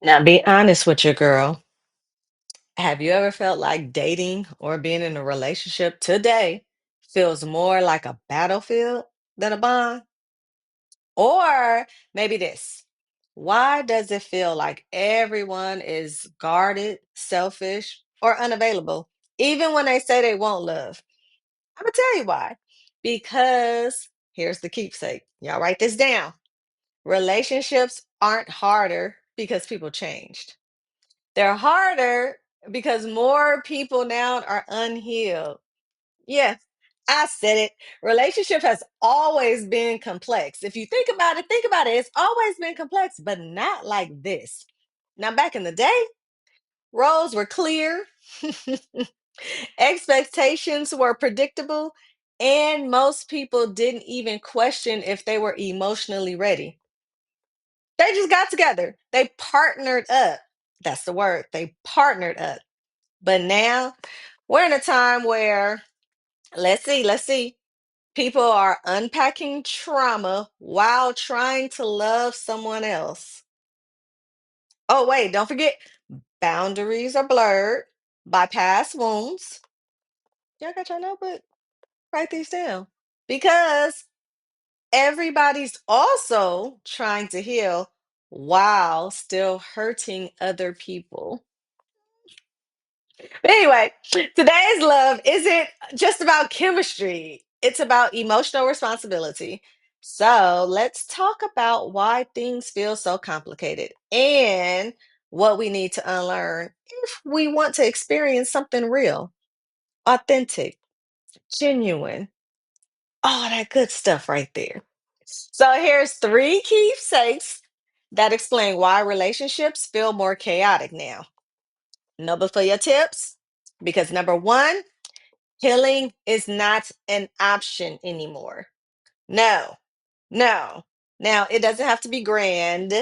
Now, be honest with your girl. Have you ever felt like dating or being in a relationship today feels more like a battlefield than a bond? Or maybe this: why does it feel like everyone is guarded, selfish, or unavailable, even when they say they want love? I'm going to tell you why. Because here's the keepsake. Y'all write this down. Relationships aren't harder because people changed. They're harder because more people now are unhealed. Yeah, I said it. Relationship has always been complex. If you think about it. It's always been complex, but not like this. Now, back in the day, roles were clear, expectations were predictable, and most people didn't even question if they were emotionally ready. They just got together. They partnered up. That's the word. They partnered up. But now we're in a time where, let's see, people are unpacking trauma while trying to love someone else. Oh, wait, don't forget, boundaries are blurred by past wounds. Y'all got your notebook? Write these down. Because everybody's also trying to heal while still hurting other people. But anyway, today's love isn't just about chemistry, it's about emotional responsibility. So let's talk about why things feel so complicated and what we need to unlearn if we want to experience something real, authentic, genuine, all that good stuff right there. So here's three keepsakes that explain why relationships feel more chaotic now. Number for your tips, because number one, healing is not an option anymore. No, no. Now, it doesn't have to be grand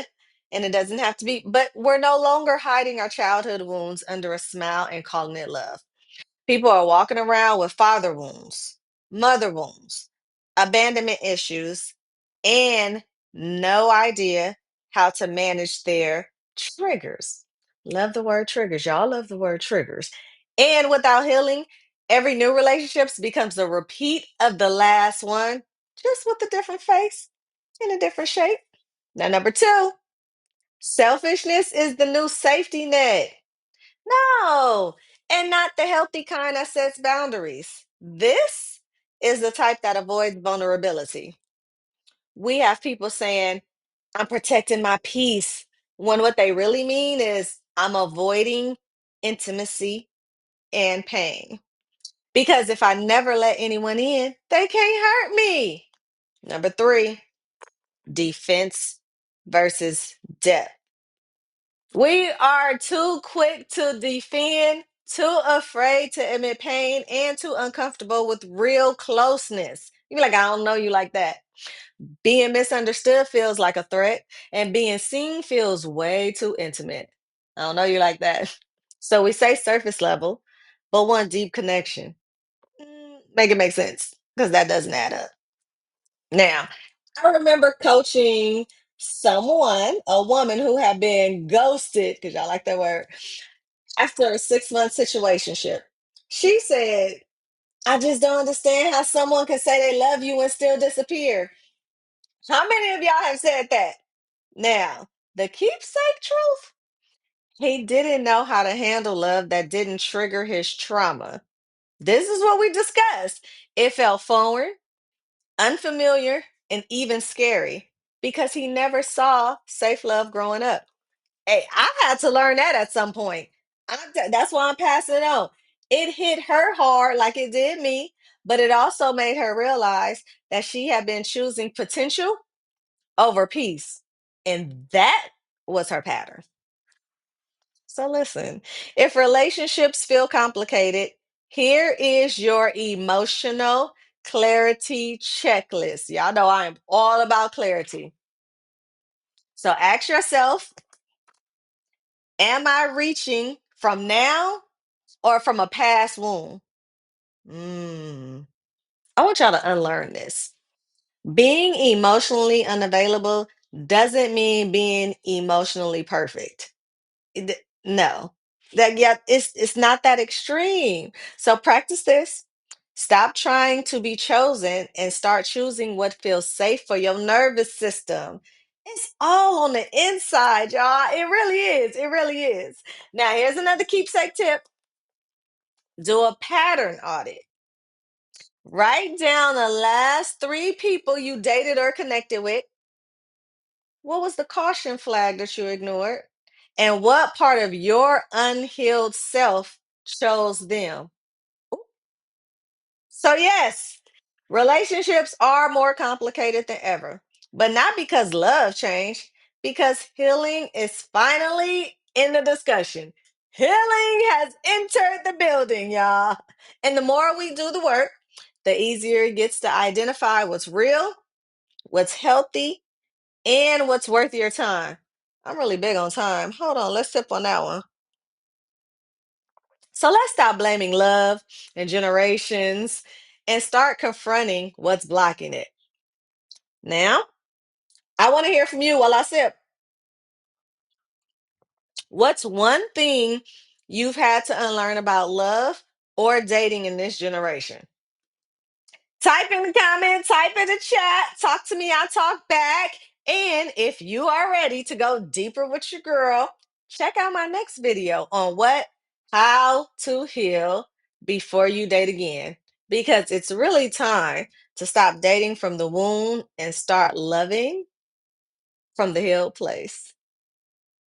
and it doesn't have to be, but we're no longer hiding our childhood wounds under a smile and calling it love. People are walking around with father wounds, mother wounds, abandonment issues, and no idea how to manage their triggers. Love the word triggers. Y'all love the word triggers. And without healing, every new relationship becomes a repeat of the last one, just with a different face in a different shape. Now, number two, selfishness is the new safety net. No, and not the healthy kind that sets boundaries. This is the type that avoids vulnerability. We have people saying, I'm protecting my peace, when what they really mean is, I'm avoiding intimacy and pain. Because if I never let anyone in, they can't hurt me. Number three, defense versus depth. We are too quick to defend, too afraid to admit pain, and too uncomfortable with real closeness. You be like, I don't know you like that. Being misunderstood feels like a threat, and being seen feels way too intimate. I don't know you like that. So we say surface level, but want deep connection. Make it make sense, because that doesn't add up. Now, I remember coaching someone, a woman who had been ghosted, because y'all like that word, after a 6 month situationship. She said, I just don't understand how someone can say they love you and still disappear. How many of y'all have said that? Now, the keepsake truth, he didn't know how to handle love that didn't trigger his trauma. This is what we discussed. It felt foreign, unfamiliar, and even scary because he never saw safe love growing up. Hey, I had to learn that at some point. That's why I'm passing it on. It hit her hard like it did me, but it also made her realize that she had been choosing potential over peace. And that was her pattern. So listen, if relationships feel complicated, here is your emotional clarity checklist. Y'all know I am all about clarity. So ask yourself, am I reaching from now or from a past wound? Mm. I want y'all to unlearn this. Being emotionally unavailable doesn't mean being emotionally perfect. No. That yeah, it's not that extreme. So practice this. Stop trying to be chosen and start choosing what feels safe for your nervous system. It's all on the inside, y'all. It really is. It really is. Now, here's another keepsake tip. Do a pattern audit. Write down the last three people you dated or connected with. What was the caution flag that you ignored? And what part of your unhealed self chose them? Ooh. So, yes, relationships are more complicated than ever, but not because love changed, because healing is finally in the discussion. Healing has entered the building, y'all. And the more we do the work, the easier it gets to identify what's real, what's healthy, and what's worth your time. I'm really big on time. Hold on, let's sip on that one. So let's stop blaming love and generations and start confronting what's blocking it. Now, I want to hear from you while I sip. What's one thing you've had to unlearn about love or dating in this generation? Type in the comments, type in the chat, talk to me, I'll talk back. And if you are ready to go deeper with your girl, check out my next video on what? How to heal before you date again. Because it's really time to stop dating from the wound and start loving from the healed place.